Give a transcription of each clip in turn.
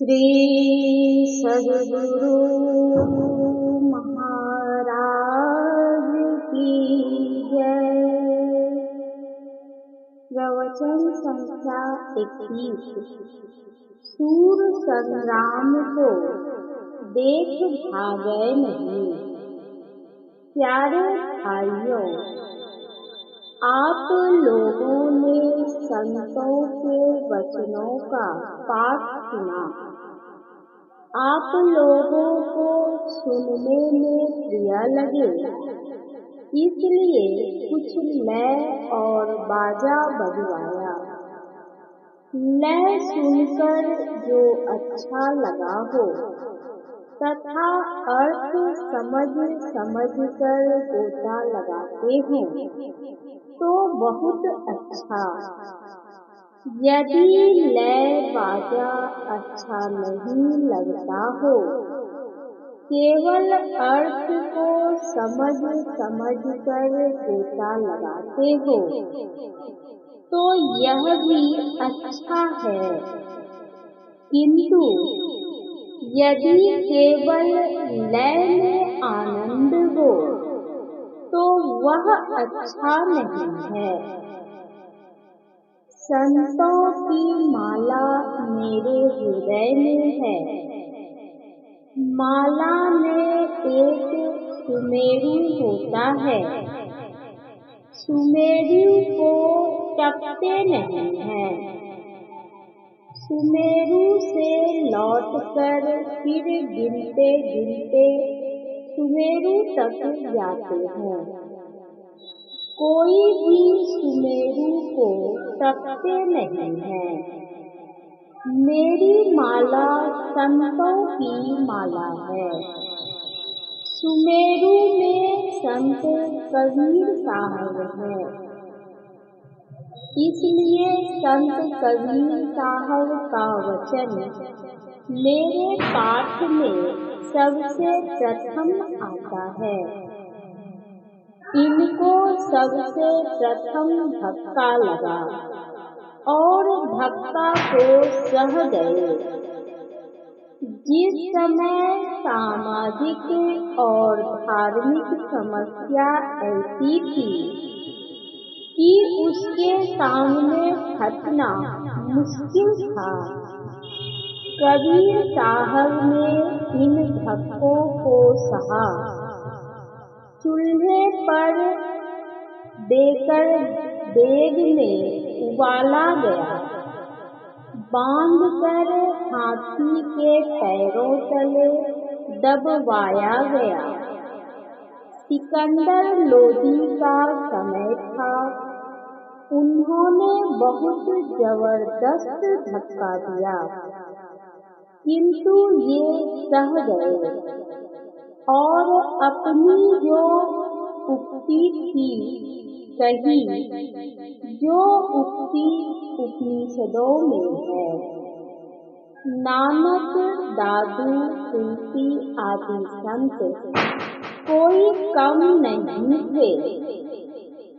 श्री सद्गुरु महाराज की जय। प्रवचन संख्या 21। सूर संग्राम को देख भागे नहीं। प्यारे भाइयों, आप लोगों ने संतों के वचनों का पाठ सुना। आप लोगों को सुनने में प्रिय लगे, इसलिए कुछ लय और बाजा बजवाया। लय सुनकर जो अच्छा लगा हो तथा अर्थ समझ कर गोता लगाते हो तो बहुत अच्छा। यदि लय बाजा अच्छा नहीं लगता हो, केवल अर्थ को समझ कर गोता लगाते हो तो यह भी अच्छा है, किंतु यदि केवल लय में आनंद हो तो वह अच्छा नहीं है। संतों की माला मेरे हृदय में है। माला में एक सुमेरु होता है। सुमेरु को टपते नहीं है। सुमेरु से लौटकर फिर गिनते सुमेरु तक जाते हैं। कोई भी सुमेरु को टपते नहीं है। मेरी माला संतों की माला है। सुमेरु में संत कबीर साहब है, इसलिए संत कबीर साहब का वचन मेरे पाठ में सबसे प्रथम आता है। इनको सबसे प्रथम धक्का लगा और धक्का को सह गए। जिस समय सामाजिक और धार्मिक समस्या ऐसी थी कि उसके सामने हटना मुश्किल था, कबीर साहब ने इन धक्कों को सहा। चूल्हे पर देकर देग में उबाला गया, बांधकर हाथी के पैरों तले दबवाया गया। सिकंदर लोदी का समय था। उन्होंने बहुत जबरदस्त धक्का दिया, किंतु ये सह गए और अपनी जो उक्ति थी कही, जो उक्ति उपनिषदों में है। नानक, दादू, तुलसी आदि संत कोई कम नहीं थे,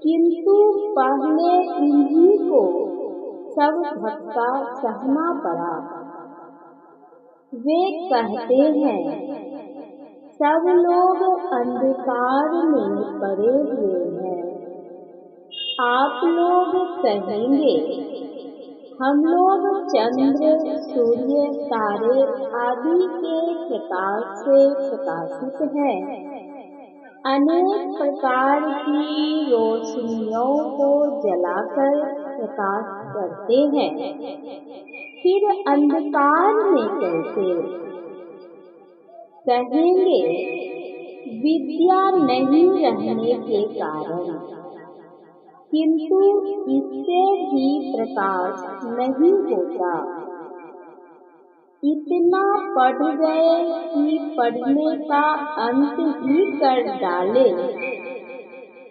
किंतु पहले इन्हीं को सब धक्का सहना पड़ा। वे कहते हैं, सब लोग अंधकार में पड़े हुए हैं। आप लोग कहेंगे, हम लोग चंद्र, सूर्य, तारे आदि के प्रकाश से प्रकाशित हैं। अनेक प्रकार की रोशनियों को जलाकर प्रकाश करते हैं, फिर अंधकार में कैसे? कहेंगे, विद्या नहीं रहने के कारण, किंतु इससे भी प्रकाश नहीं होता। इतना पढ़ गए कि पढ़ने का अंत ही कर डाले,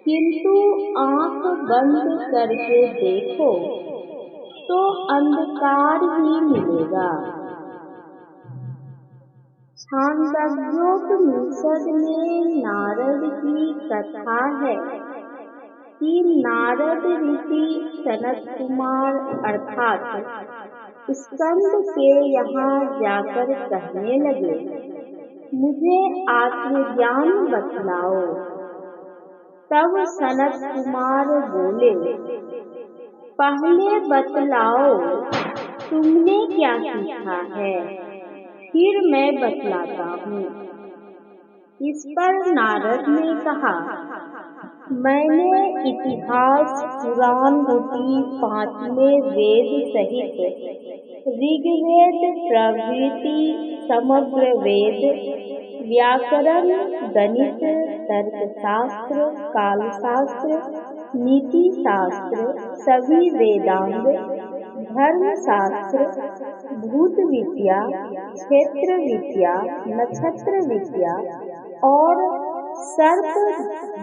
किंतु आंख बंद करके देखो तो अंधकार ही मिलेगा। छांदोग्योपनिषद में नारद की कथा है कि नारद ऋषि सनत कुमार अर्थात स्कंद के यहाँ जाकर कहने लगे, मुझे आत्मज्ञान बतलाओ। तब सनत कुमार बोले, पहले बतलाओ तुमने क्या सीखा है, फिर मैं बतलाता हूँ। इस पर नारद ने कहा, मैंने इतिहास, पुराण रूपी पांचवें वेद सहित ऋग्वेद प्रभृति समग्र वेद, व्याकरण, गणित, तर्कशास्त्र, कालशास्त्र, नीति शास्त्र, सभी वेदांग, धर्मशास्त्र, भूत विद्या, क्षेत्र विद्या, नक्षत्र विद्या और सर्प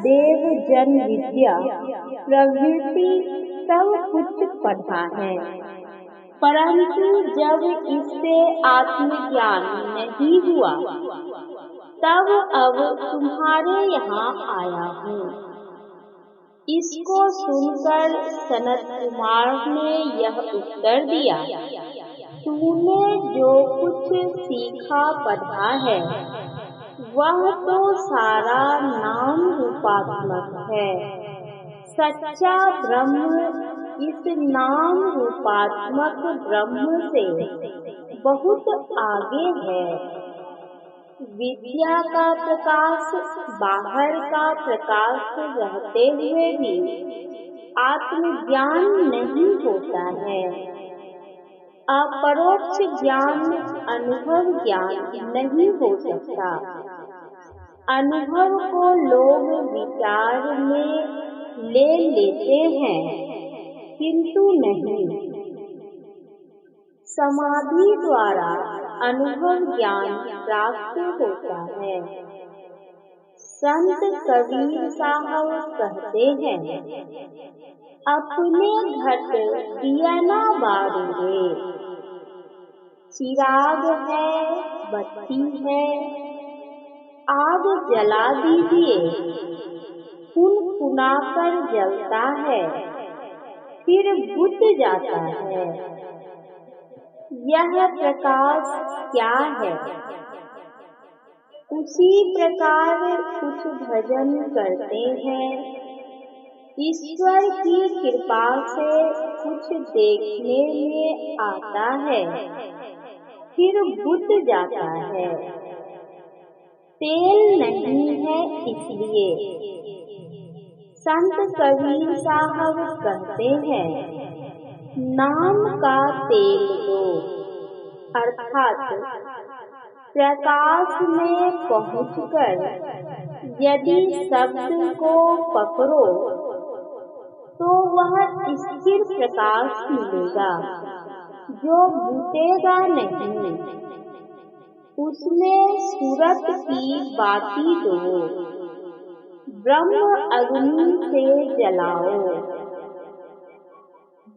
देव जन विद्या प्रभृति सब कुछ पढ़ा है, परंतु जब इससे आत्मज्ञान नहीं हुआ तब अब तुम्हारे यहाँ आया हूँ। इसको सुनकर सनत कुमार ने यह उत्तर दिया, तूने जो कुछ सीखा पढ़ा है वह तो सारा नाम रूपात्मक है। सच्चा ब्रह्म इस नाम रूपात्मक ब्रह्म से बहुत आगे है। विद्या का प्रकाश बाहर का प्रकाश रहते हुए भी आत्मज्ञान नहीं होता है। अपरोक्ष ज्ञान अनुभव ज्ञान नहीं हो सकता। अनुभव को लोग विचार में ले लेते हैं किंतु नहीं। समाधि द्वारा अनुभव ज्ञान प्राप्त होता है। संत कबीर साहब कहते हैं, अपने घट दिया ना बारू रे, चिराग है बत्ती है आग जला दीजिए, फुना कर जलता है फिर बुझ जाता है। यह प्रकाश क्या है? उसी प्रकार कुछ भजन करते हैं, ईश्वर की कृपा से कुछ देखने में आता है फिर बुझ जाता है। तेल नहीं है इसलिए। संत कबीर साहब कहते हैं, नाम का तेल दो, अर्थात प्रकाश में पहुंचकर यदि शब्द को पकड़ो तो वह स्थिर प्रकाश मिलेगा जो बुझेगा नहीं। उसमें सूरत की बाती दो, ब्रह्म अग्नि से जलाओ।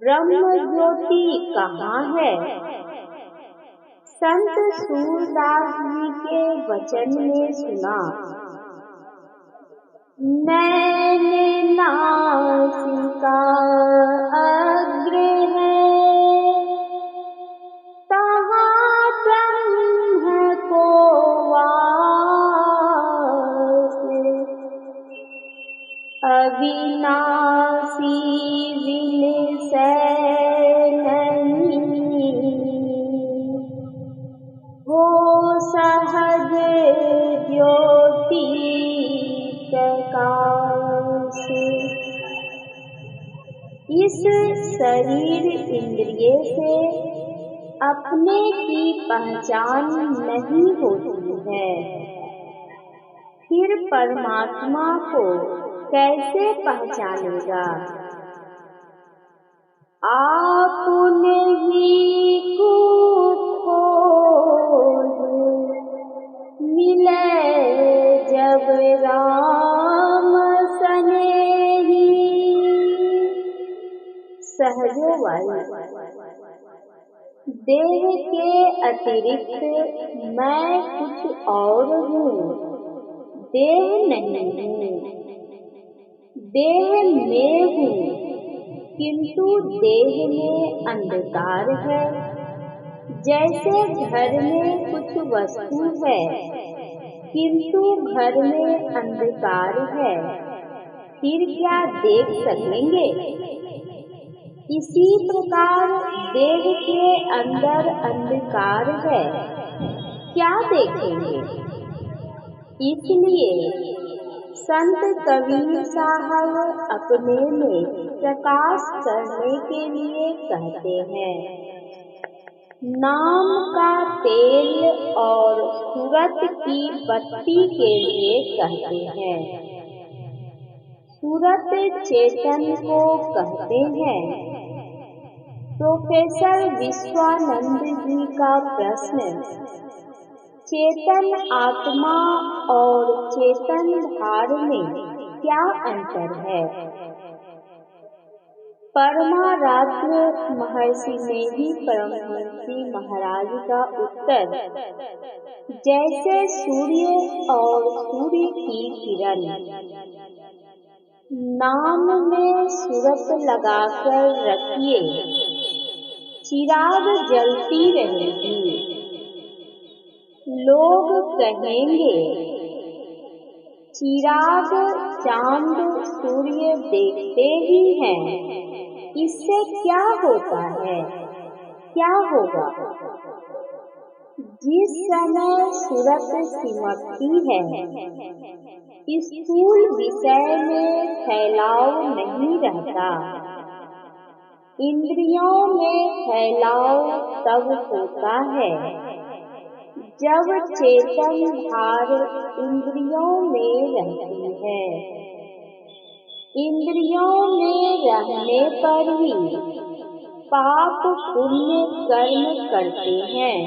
ब्रह्म ज्योति कहाँ है? संत सूरदास जी के वचन में सुना, मैंने नासिका अग्र है, तहाँ ब्रह्म को वास, अविनाशी विनशय नहीं, वो सहज ज्योति प्रकाश। इस शरीर इंद्रिय से अपने की पहचान नहीं होती है, फिर परमात्मा को कैसे पहचानेगा? आपने ही खोज मिले जब राम सनेही। सहजो वाली। देह के अतिरिक्त मैं कुछ और हूँ, देह नहीं हूँ। देह में हूँ किंतु देह में अंधकार है, जैसे घर में कुछ वस्तु है किंतु घर में अंधकार है, फिर क्या देख सकेंगे? इसी प्रकार देह के अंदर अंधकार है, क्या देखेंगे? इसलिए संत कबीर साहब अपने में प्रकाश करने के लिए कहते हैं, नाम का तेल और सूरत की बत्ती के लिए कहते हैं। सूरत चेतन को कहते हैं। प्रोफेसर विश्वानंद जी का प्रश्न, चेतन आत्मा और चेतन भार में क्या अंतर है? परमाराध्य महर्षि नेगी परमहंसी महाराज का उत्तर, जैसे सूर्य और सूर्य की किरण, नाम में सूरत लगाकर रखिए, चिराग जलती रहेगी। लोग कहेंगे, चिराग चांद सूर्य देखते ही हैं, इससे क्या होता है, क्या होगा? जिस समय सूरत सिमटती है, स्थूल विषय में फैलाव नहीं रहता। इंद्रियों में फैलाव तब होता है जब चेतन भार इंद्रियों में रहती है। इंद्रियों में रहने पर ही पाप पुण्य कर्म करते हैं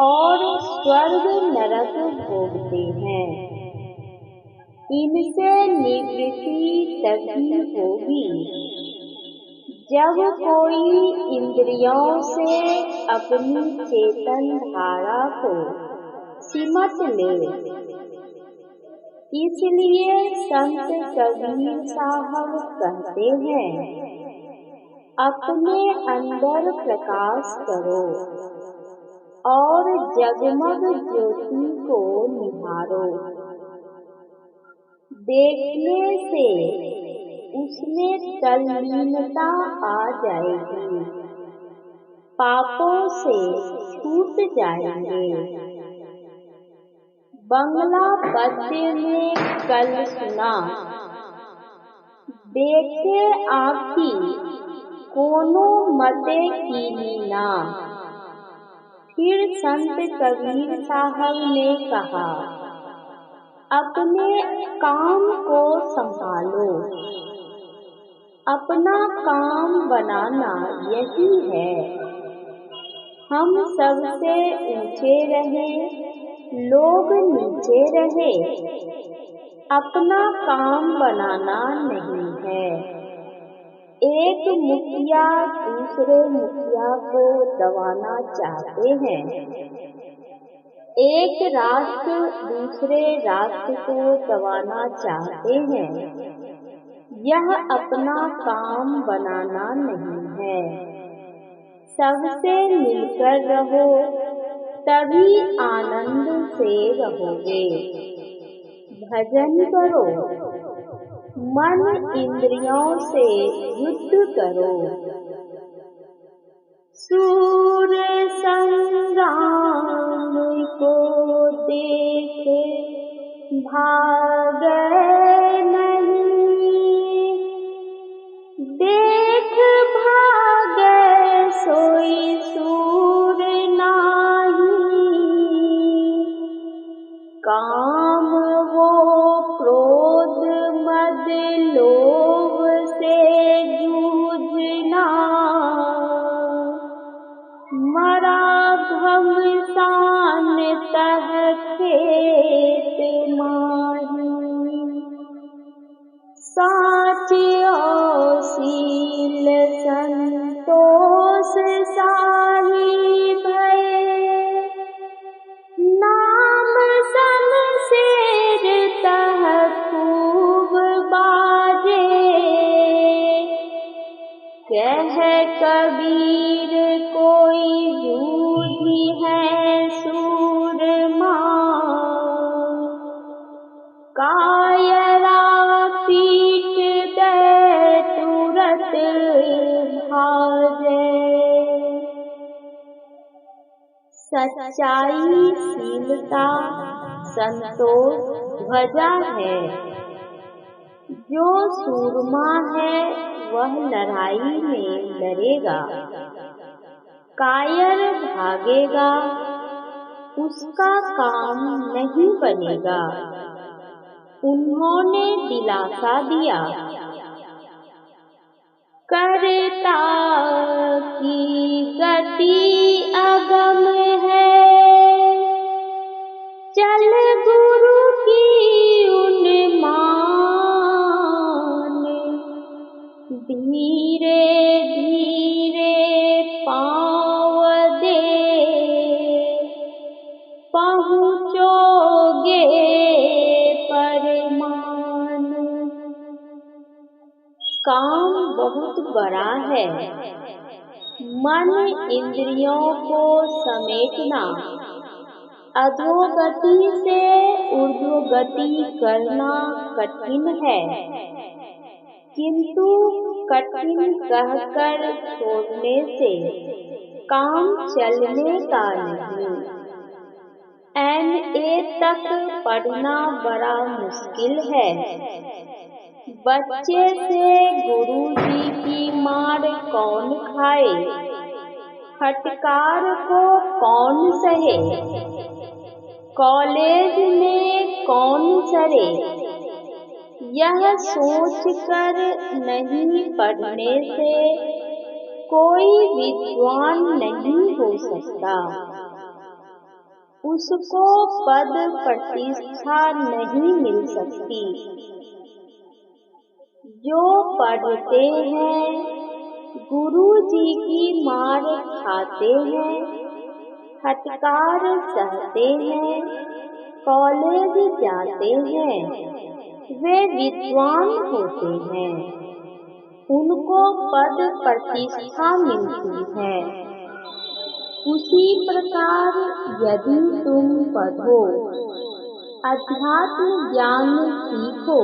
और स्वर्ग नरक भोगते हैं। इनसे निवृत्ति तभी होगी जब कोई इंद्रियों से अपनी चेतन धारा को सिमट ले। इसलिए संत कबीर साहब कहते हैं, अपने अंदर प्रकाश करो और जगमग ज्योति को निहारो। देखने से उसमें तल्लीनता आ जाएगी, पापों से छूट जाएंगे। बंगला पद्य में कल सुना, देखे आँखी कोनो मते कीनी ना। फिर संत कबीर साहब ने कहा, अपने काम को संभालो, अपना काम बनाना यही है। हम सबसे ऊंचे रहे, लोग नीचे रहे, अपना काम बनाना नहीं है। एक मुखिया दूसरे मुखिया को दबाना चाहते हैं, एक राष्ट्र दूसरे राष्ट्र को दबाना चाहते हैं। यह अपना काम बनाना नहीं है। सबसे मिलकर रहो, तभी आनंद से रहोगे। भजन करो, मन इंद्रियों से युद्ध करो। सूर संग्राम को देख भागे नहीं, देख भागे सोई सूर नाही। काम वो क्रोध मद लोभ से जूझना, मरा घमसान तह खेत माही। साचियो शील संतोष साही भये, नाम शमशेर तह खूब बाजे। कह कबीर कोई जूझी है सूरमा, कायरा पीट दे तुरत भाजे। सच्चाई शीलता संतोष ध्वजा है, जो सूरमा है वह लड़ाई में लड़ेगा। कायर भागेगा उसका काम नहीं बनेगा। उन्होंने दिलासा दिया, करता की गति अगम है, चल गुरु की उन्मान, धीरे धीरे पाँव दे पहुँचोगे परमान। काम बहुत बड़ा है, मन इंद्रियों को समेटना, अधोगति से ऊर्ध्वगति करना कठिन है, किंतु कठिन कहकर छोड़ने से काम चलने का नहीं। MA तक पढ़ना बड़ा मुश्किल है। बच्चे से गुरु जी की मार कौन खाए, फटकार को कौन सहे, कॉलेज में कौन सरे, यह सोचकर नहीं पढ़ने से कोई विद्वान नहीं हो सकता। उसको पद प्रतिष्ठा नहीं मिल सकती। जो पढ़ते हैं गुरु जी की मार खाते हैं, फटकार सहते हैं, कॉलेज जाते हैं, वे विद्वान होते हैं, उनको पद प्रतिष्ठा मिलती है। उसी प्रकार यदि तुम पढ़ो, अध्यात्म ज्ञान सीखो,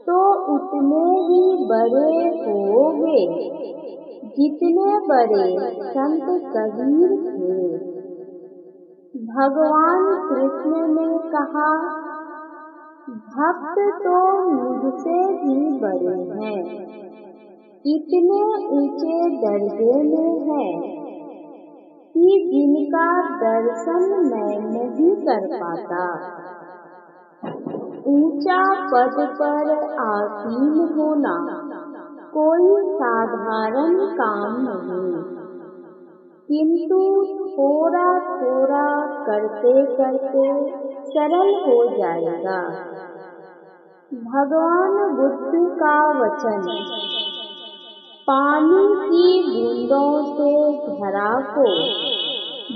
तो उतने ही बड़े होगे जितने बड़े संत कबीर थे। भगवान कृष्ण ने कहा, भक्त तो मुझसे भी बड़े हैं, इतने ऊंचे दर्जे में हैं कि जिनका दर्शन मैं नहीं कर पाता। ऊंचा पद पर आसीन होना कोई साधारण काम नहीं, किंतु थोड़ा थोड़ा करते करते सरल हो जाएगा। भगवान बुद्ध का वचन, पानी की बूंदों से घड़ा को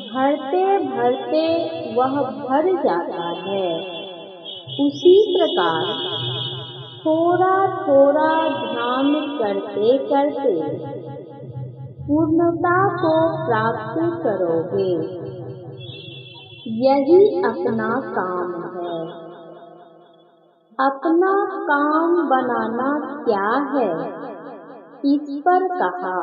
भरते भरते वह भर जाता है, उसी प्रकार थोड़ा थोड़ा ध्यान करते करते पूर्णता को प्राप्त करोगे। यही अपना काम है। अपना काम बनाना क्या है, इस पर कहा,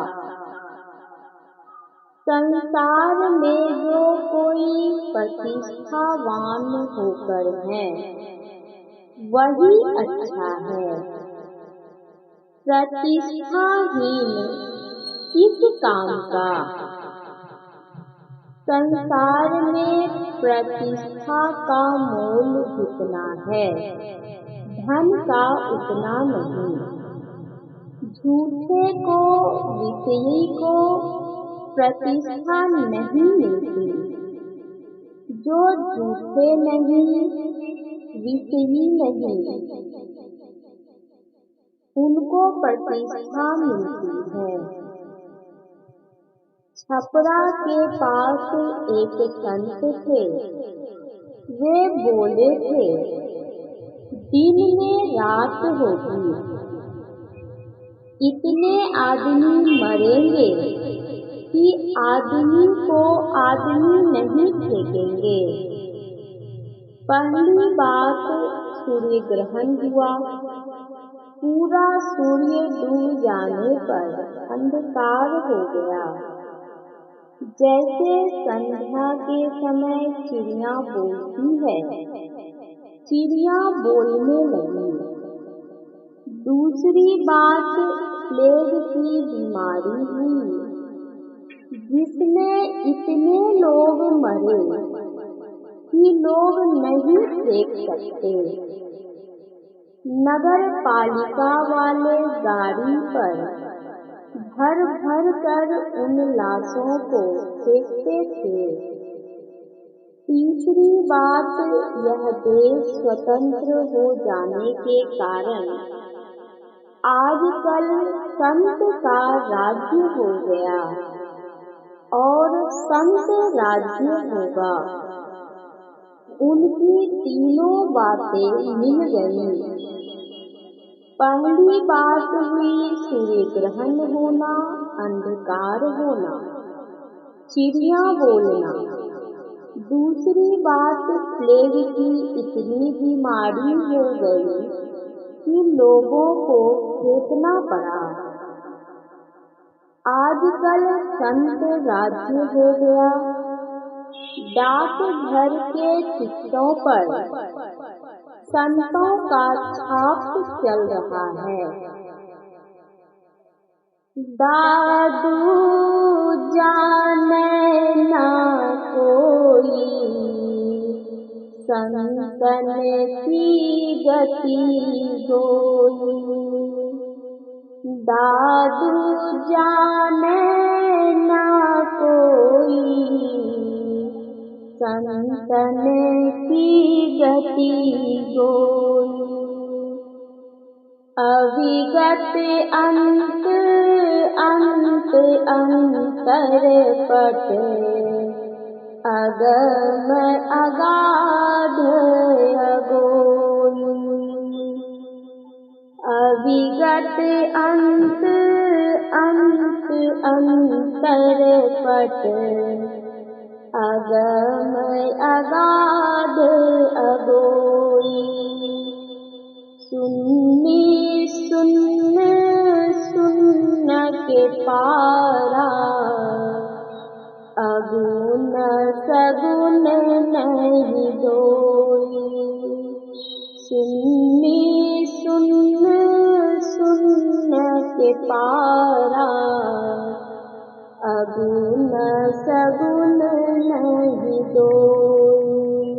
संसार में जो कोई प्रतिष्ठावान होकर है वही अच्छा है। प्रतिष्ठाहीन किस काम का। संसार में प्रतिष्ठा का मोल जितना है, धन का उतना नहीं। झूठे को, विषयी को प्रतिष्ठा नहीं मिलती। जो झूठे नहीं, विषयी नहीं, उनको प्रतिष्ठा मिलती है। छपरा के पास एक संत थे। वे बोले थे, दिन में रात होगी, इतने आदमी मरेंगे कि आदमी को आदमी नहीं फेंकेंगे। पहली बात सूर्य ग्रहण हुआ। पूरा सूर्य डूब जाने पर अंधकार हो गया। जैसे संध्या के समय चिड़िया बोलती है, चिड़िया बोलने लगी। दूसरी बात प्लेग की बीमारी हुई, जिसमें इतने लोग मरे कि लोग नहीं देख सकते। नगर पालिका वाले गाड़ी पर भर भर कर उन लाशों को फेंकते थे। तीसरी बात, यह देश स्वतंत्र हो जाने के कारण आजकल संत का राज्य हो गया और संत राज्य होगा। उनकी तीनों बातें मिल गईं। पहली बात हुई सूर्य ग्रहण होना, अंधकार होना, चिड़िया बोलना। दूसरी बात प्लेग की इतनी बीमारी हो गई कि लोगों को फेंकना पड़ा। आजकल संत राज्य हो गया। डाकघर के टिकटों पर संतों का छाप चल रहा है। दादू जाने ना कोई संतन की गति होई। दादू जाने ना कोई संतन की गति होई। अविगत अंत अंत अंतर पट अगम अगाध अगोई। अविगत अंत अंत अंतर पट अगम अगाध अगोई। सुन्नी सुन्न सुन्न के पारा अगुन सगुन नहीं दोई। सुन्नी सुन्न सुन्न के पारा अगुन सगुन नहीं दोई।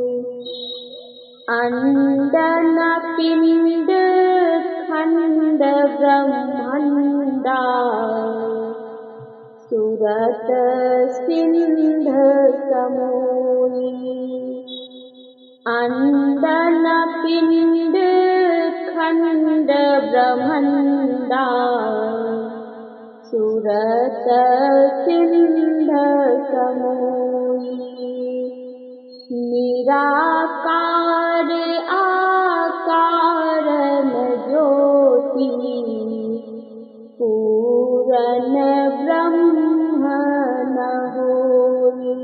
अंडन पिंड खंड ब्रह्मांडा सुरत सिंध समोई। अंडन पिंड खंड ब्रह्मांडा सुरत सिंध समोई। निराकार आकारन ज्योति पूरन ब्रह्म न होई।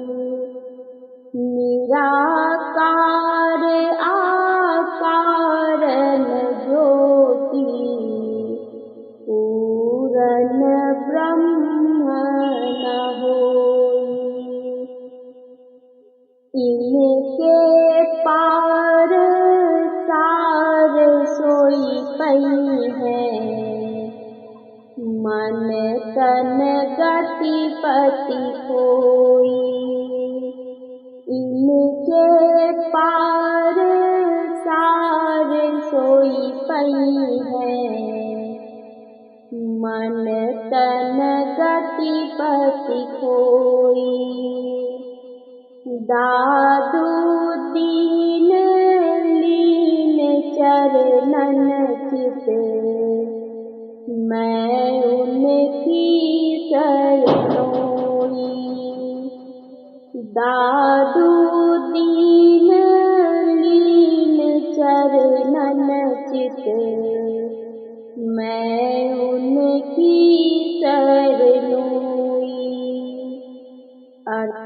निराकार आकारन ज्योति पूरन ब्रह्म न होई। इनके पार सार सोई पई है, मन तन गति पति खोई। इनके पार सार सोई पई है, मन तन गति पति खोई। दादू दीन लीन चरणन चित मैं उनकी शरणोई। दादू दीन लीन चरणन चित मैं उनकी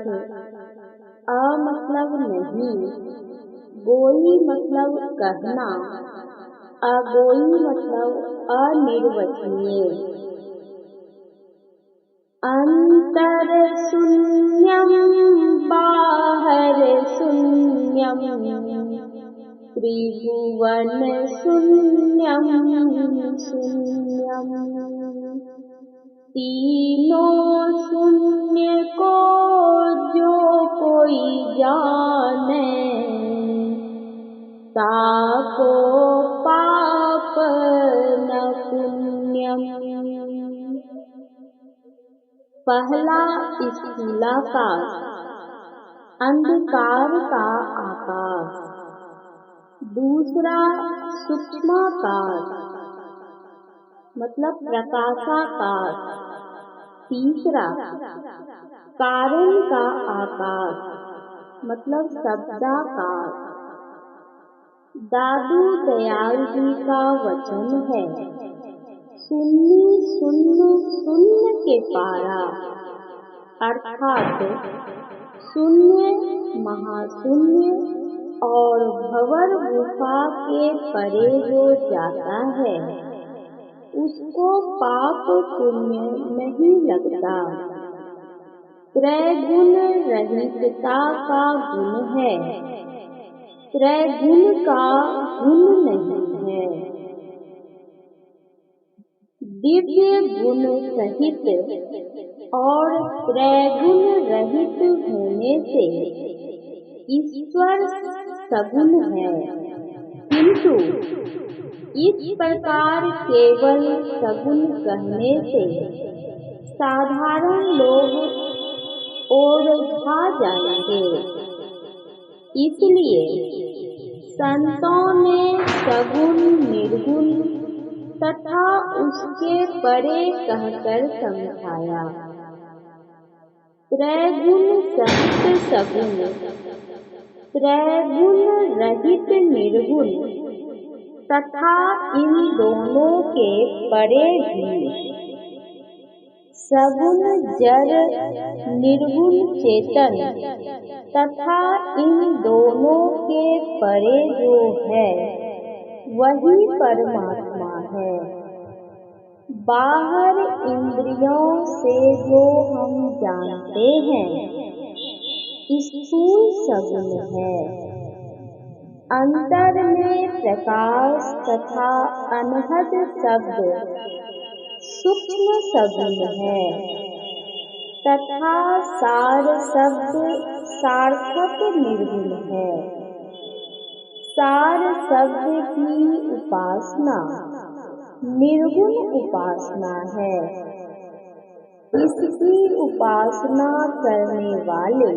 अ मतलब नहीं, गोई मतलब कहना, अगोई मतलब अनिर्वचनीय। अंतर शून्यम बाहर शून्यम, त्रिभुवन शून्यम शून्यम। तीनों शून्य को जो कोई जाने, ताको पाप न पुण्यम। पहला स्थूलाकाश, अंधकार का आकाश। दूसरा सूक्ष्माकाश मतलब प्रकाशाकाश। तीसरा कारण का आकाश मतलब शब्दाकाश। दादू दयाल जी का वचन है, शून्य शून्य शून्य के पारा, अर्थात शून्य महाशून्य और भंवर गुफा के परे जो जाता है उसको पाप पुण्य नहीं लगता। त्रैगुण रहितता का गुण है, त्रैगुण का गुण नहीं है। दिव्य गुण सहित और त्रैगुण रहित होने से ईश्वर सगुण है, किंतु इस प्रकार केवल सगुण कहने से साधारण लोग ओरझा जाएंगे। इसलिए संतों ने सगुण निर्गुण तथा उसके परे कहकर समझाया। त्रैगुण सहित सगुण, त्रैगुण रहित निर्गुण तथा इन दोनों के परे भी सगुण जड़ निर्गुण चेतन तथा इन दोनों के परे जो है वही परमात्मा है। बाहर इंद्रियों से जो हम जानते हैं स्थूल सगुण है, अंतर में प्रकाश तथा अनहद शब्द सूक्ष्म सगुण है, तथा सार शब्द सार्थक निर्गुण है। सार शब्द की उपासना निर्गुण उपासना है। इसकी उपासना करने वाले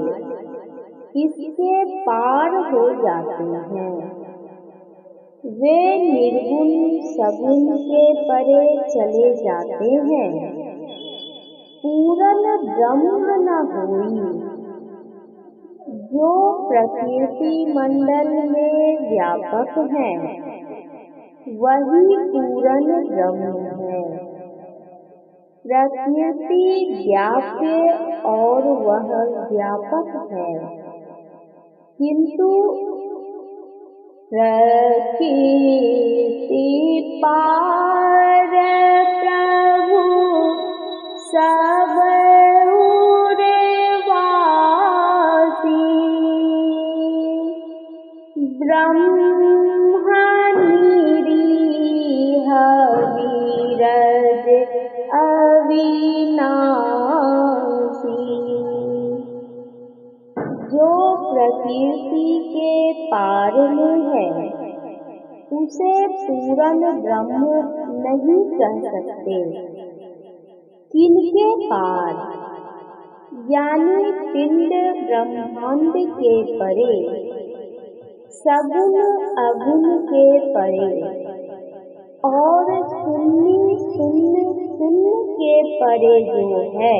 इसके पार हो जाते हैं। वे निर्गुण सगुण के परे चले जाते हैं। पूर्ण ब्रह्म न होई, जो प्रकृति मंडल में व्यापक है वही पूर्ण ब्रह्म है। प्रकृति व्याप्य और वह व्यापक है, किंतु प्रकृति पार प्रभु सब ब्रह्म निरीह विरज अविनाशी। जो प्रकृति के पार में है उसे पूर्ण ब्रह्म नहीं कह सकते। किनके पार? यानी पिंड ब्रह्मांड के परे, सगुण अगुण के परे और शून्य शून्य शून्य के परे जो है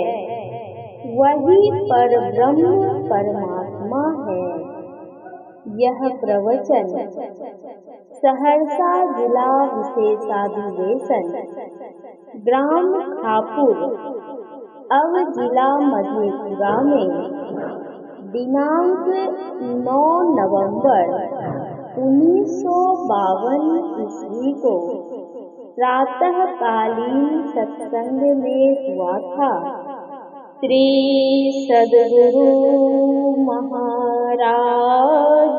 वही परब्रह्म परमात्मा है। यह प्रवचन सहरसा जिला विशेषाधिवेशन ग्राम खापुर अब जिला मधेपुरा में दिनांक 9 नवंबर 1952 ईस्वी को प्रातःकालीन सत्संग में हुआ था। श्री सद्गुरु महाराज